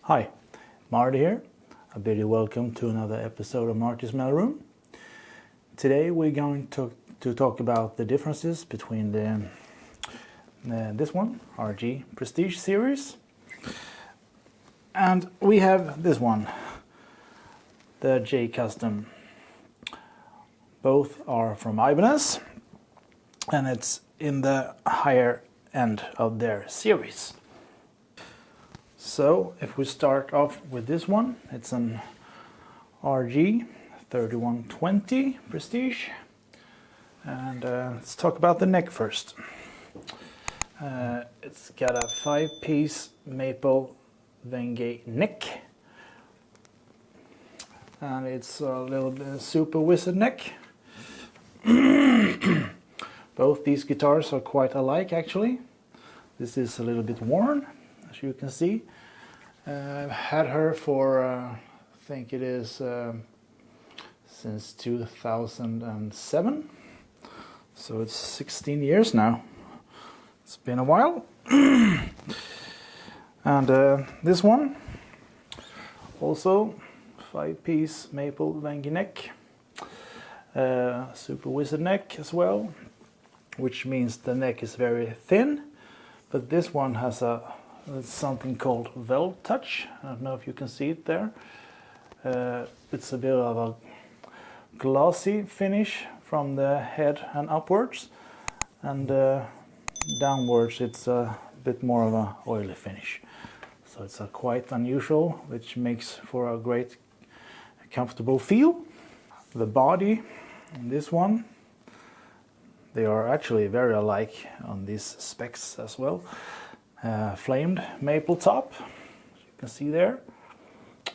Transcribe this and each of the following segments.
Hi, Marty here. A big welcome to another episode of Marty's Mailroom. Today we're going to talk about the differences between this one, RG Prestige series, and we have this one, the j.custom. Both are from Ibanez, and it's in the higher end of their series. So if we start off with this one, it's an RG 3120 Prestige, and let's talk about the neck first. It's got a 5-piece maple Venge neck, and it's a little bit super wizard neck. Both these guitars are quite alike actually. This is a little bit worn, as you can see. I've had her for, I think it is since 2007, so it's 16 years now. It's been a while. And this one, also 5-piece maple Venge neck, super wizard neck as well, which means the neck is very thin, but this one has something called velvet touch. I don't know if you can see it there. It's a bit of a glossy finish from the head and upwards, and downwards it's a bit more of a oily finish. So it's a quite unusual, which makes for a great comfortable feel. The body on this one, they are actually very alike on these specs as well. Flamed maple top, as you can see there,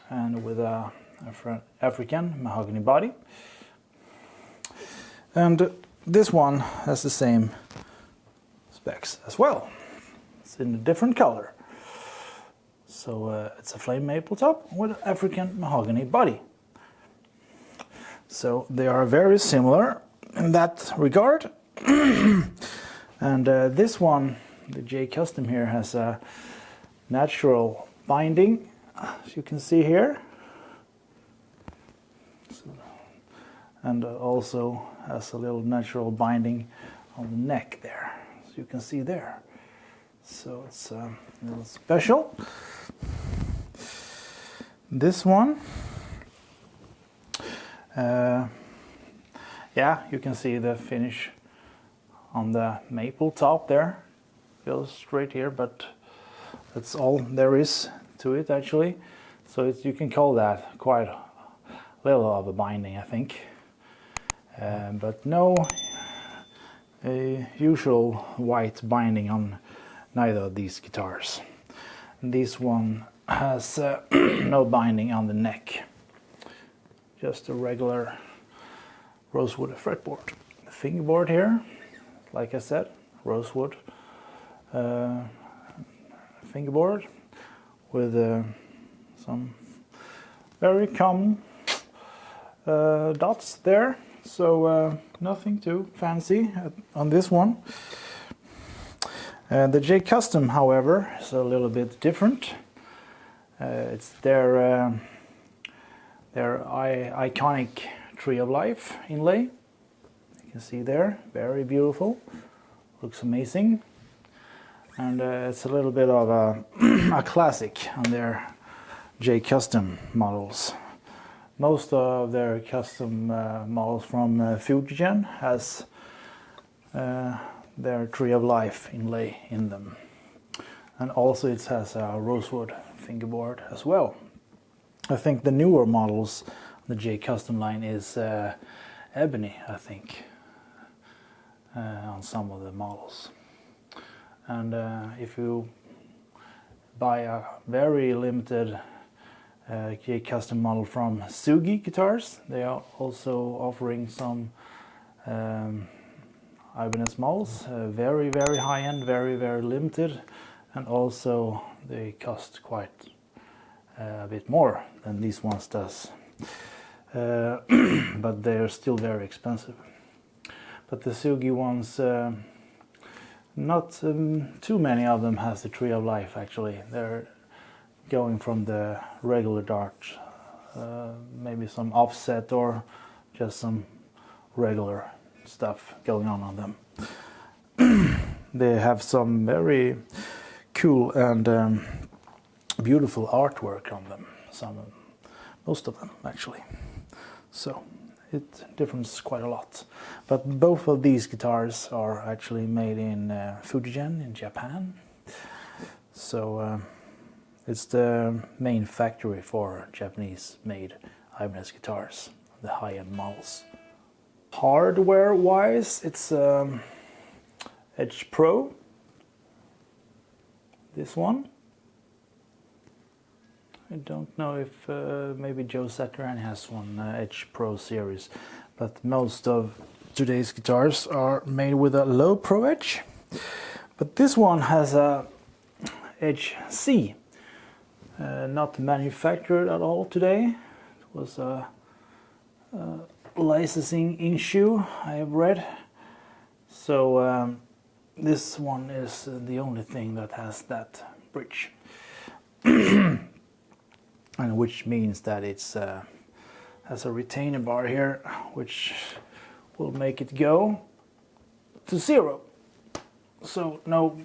and with a African mahogany body. And this one has the same specs as well. It's in a different color. So it's a flame maple top with African mahogany body. So they are very similar in that regard. And this one, the j.custom here, has a natural binding, as you can see here, and also has a little natural binding on the neck there, as you can see there. So it's a little special. This one, yeah, you can see the finish on the maple top there. Goes straight here, but that's all there is to it actually. So you can call that quite a little of a binding, I think, but no usual white binding on neither of these guitars. And this one has no binding on the neck, just a regular rosewood fretboard. The fingerboard here, like I said, rosewood fingerboard with some very common dots there, so nothing too fancy on this one. The j.custom, however, is a little bit different. It's their iconic Tree of Life inlay. You can see there, very beautiful, looks amazing. And it's a little bit of a classic on their j.custom models. Most of their custom models from Fujigen has their Tree of Life inlay in them. And also it has a rosewood fingerboard as well. I think the newer models on the j.custom line is ebony, I think, on some of the models. And if you buy a very limited j.custom model from Sugi Guitars, they are also offering some Ibanez models, very high-end, very limited, and also they cost quite a bit more than these ones does, but they are still very expensive. But the Sugi ones, not too many of them has the Tree of Life actually. They're going from the regular dart, maybe some offset or just some regular stuff going on them. They have some very cool and beautiful artwork on them, most of them actually, so it differs quite a lot. But both of these guitars are actually made in Fujigen in Japan, so it's the main factory for Japanese made Ibanez guitars, the high-end models. Hardware wise, it's Edge Pro, this one. I don't know if maybe Joe Satriani has one Edge Pro series, but most of today's guitars are made with a low Pro Edge. But this one has a Edge C, not manufactured at all today. It was a licensing issue, I have read. So this one is the only thing that has that bridge. And which means that it's has a retainer bar here, which will make it go to 0. So no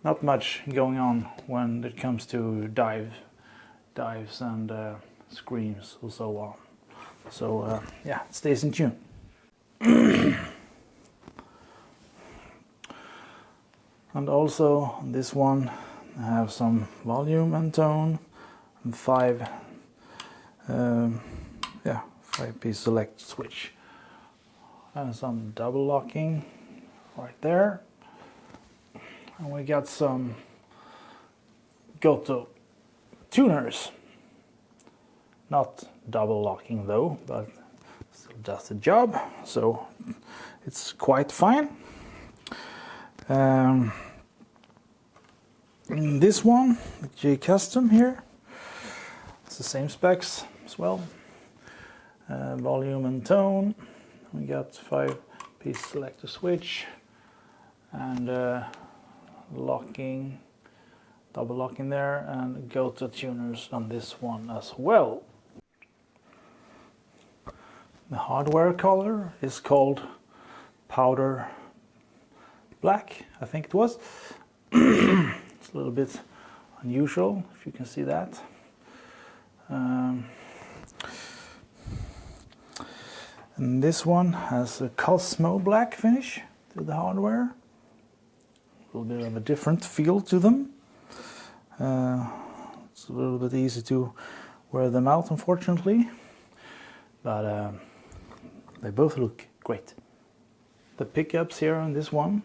not much going on when it comes to dives and screams or so on. So yeah, it stays in tune. And also on this one I have some volume and tone and 5-piece select switch and some double locking right there. And we got some Goto tuners, not double locking though, but still does the job, so it's quite fine. This one, the j.custom here, it's the same specs as well. Volume and tone, we got 5-piece selector switch and locking, double locking there, and Goto tuners on this one as well. The hardware color is called powder black, I think it was. It's a little bit unusual, if you can see that. And this one has a Cosmo black finish to the hardware. A little bit of a different feel to them. It's a little bit easy to wear them out, unfortunately, but they both look great. The pickups here on this one,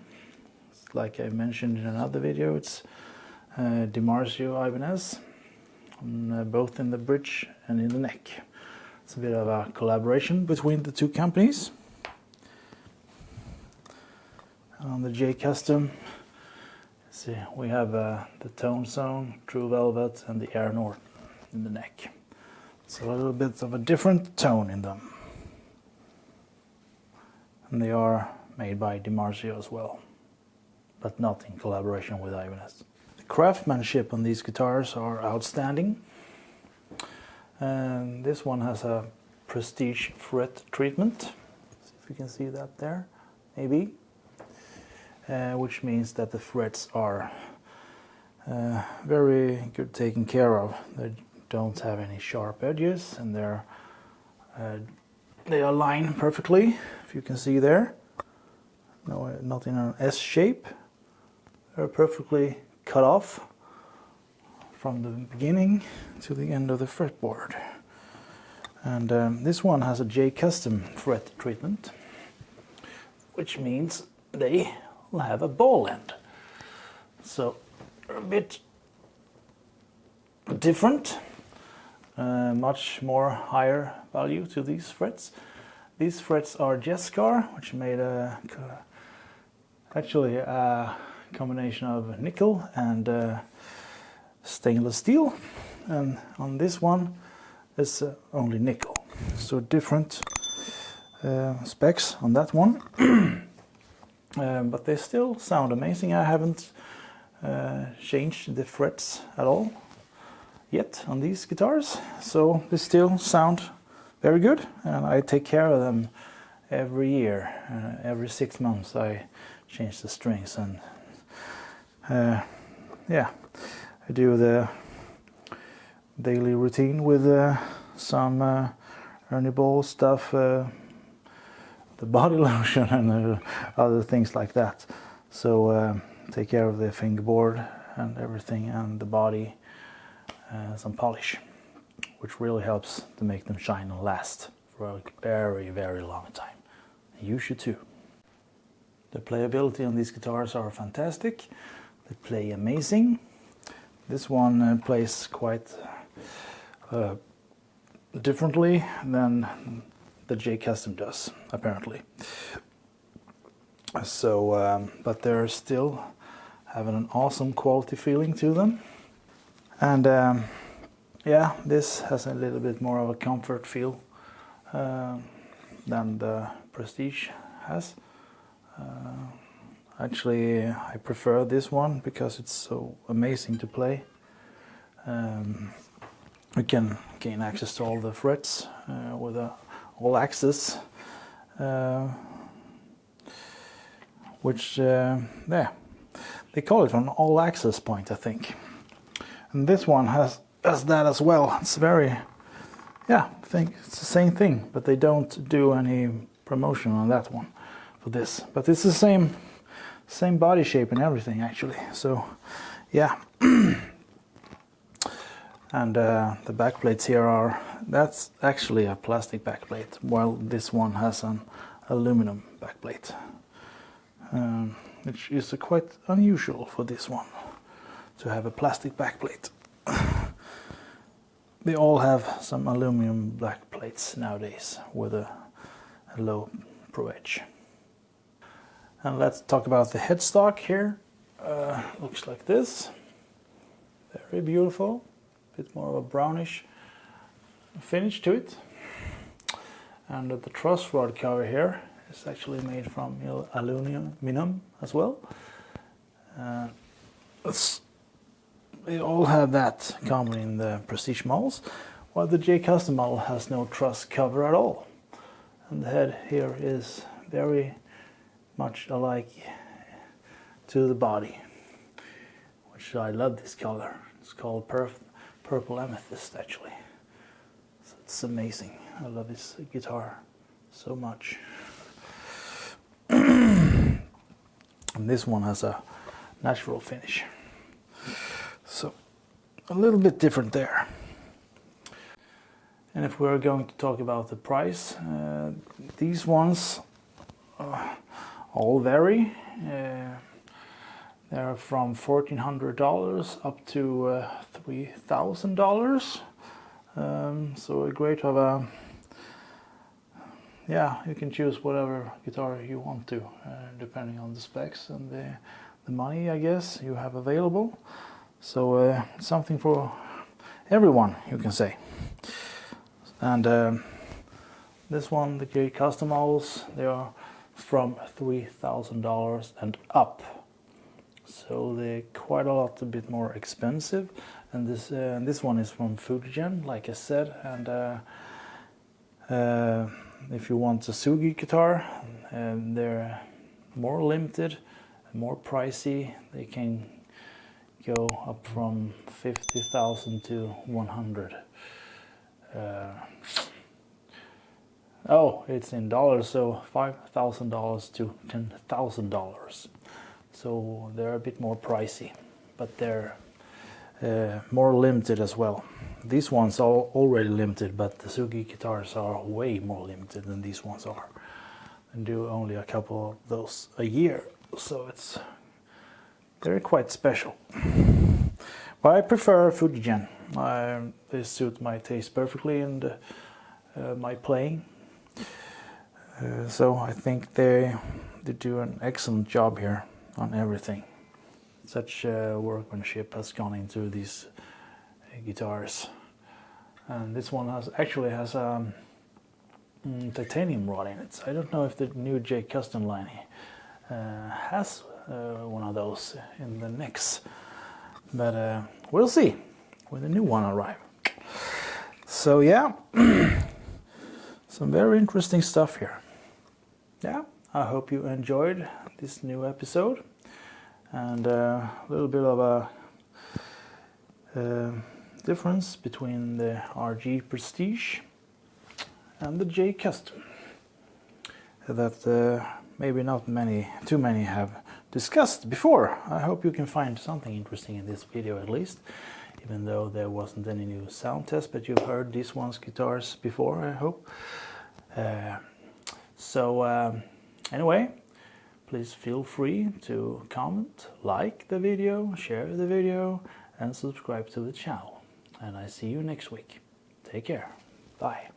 like I mentioned in another video, it's DiMarzio Ibanez, both in the bridge and in the neck. It's a bit of a collaboration between the two companies. On the j.custom, see, we have the Tone Zone, True Velvet, and the Air Norton in the neck. So a little bit of a different tone in them. And they are made by DiMarzio as well, but not in collaboration with Ibanez. The craftsmanship on these guitars are outstanding. And this one has a prestige fret treatment. See if you can see that there, maybe. Which means that the frets are very good taken care of. They don't have any sharp edges, and they align perfectly, if you can see there. No, not in an S shape. They're perfectly cut off from the beginning to the end of the fretboard. And this one has a j.custom fret treatment, which means they will have a ball end. So a bit different, much more higher value to these frets. These frets are Jescar, which made actually a combination of nickel and stainless steel, and on this one it's only nickel, so different specs on that one. but they still sound amazing. I haven't changed the frets at all yet on these guitars, so they still sound very good, and I take care of them every year. Every 6 months I change the strings, and yeah, I do the daily routine with some Ernie Ball stuff, the body lotion and other things like that. So take care of the fingerboard and everything, and the body, some polish, which really helps to make them shine and last for a very, very long time. You should too. The playability on these guitars are fantastic. They play amazing. This one plays quite differently than the j.custom does, apparently. So, but they're still having an awesome quality feeling to them. And yeah, this has a little bit more of a comfort feel than the Prestige has. Actually, I prefer this one because it's so amazing to play. We can gain access to all the frets with a all access, which yeah, they call it an all access point, I think. And this one has that as well. It's very, yeah, I think it's the same thing, but they don't do any promotion on that one for this. But it's the same body shape and everything actually. So yeah. And the backplates here that's actually a plastic backplate, while this one has an aluminum backplate, which is quite unusual for this one to have a plastic backplate. They all have some aluminum backplates nowadays with a low pro edge. And let's talk about the headstock here. Looks like this. Very beautiful. Bit more of a brownish finish to it. And the truss rod cover here is actually made from aluminum as well. They all have that common in the Prestige models, while the j.custom model has no truss cover at all. And the head here is very much alike to the body, which I love this color. It's called Purple Amethyst actually. So it's amazing. I love this guitar so much. And this one has a natural finish. So a little bit different there. And if we're going to talk about the price, these ones all vary. They're from $1,400 up to $3,000. So a great of a, yeah, you can choose whatever guitar you want to, depending on the specs and the money, I guess, you have available. So something for everyone, you can say. And this one, the j.custom models, they are from $3,000 and up. So they're quite a bit more expensive, and this one is from Fujigen, like I said. And if you want a Sugi guitar, they're more limited, more pricey. They can go up from 50,000 to 100. Oh, it's in dollars, so $5,000 to $10,000. So they're a bit more pricey, but they're more limited as well. These ones are already limited, but the Sugi guitars are way more limited than these ones are, and do only a couple of those a year. So they're quite special. But I prefer Fujigen. They suit my taste perfectly and my playing. So I think they do an excellent job here on everything. Such workmanship has gone into these guitars. And this one actually has a titanium rod in it. I don't know if the new j.custom line has one of those in the necks, but we'll see when the new one arrives. So yeah, some very interesting stuff here. Yeah, I hope you enjoyed this new episode, and a little bit of a difference between the RG Prestige and the j.custom that maybe not too many have discussed before. I hope you can find something interesting in this video at least, even though there wasn't any new sound test, but you've heard these ones guitars before, I hope. Anyway, please feel free to comment, like the video, share the video, and subscribe to the channel. And I see you next week. Take care. Bye.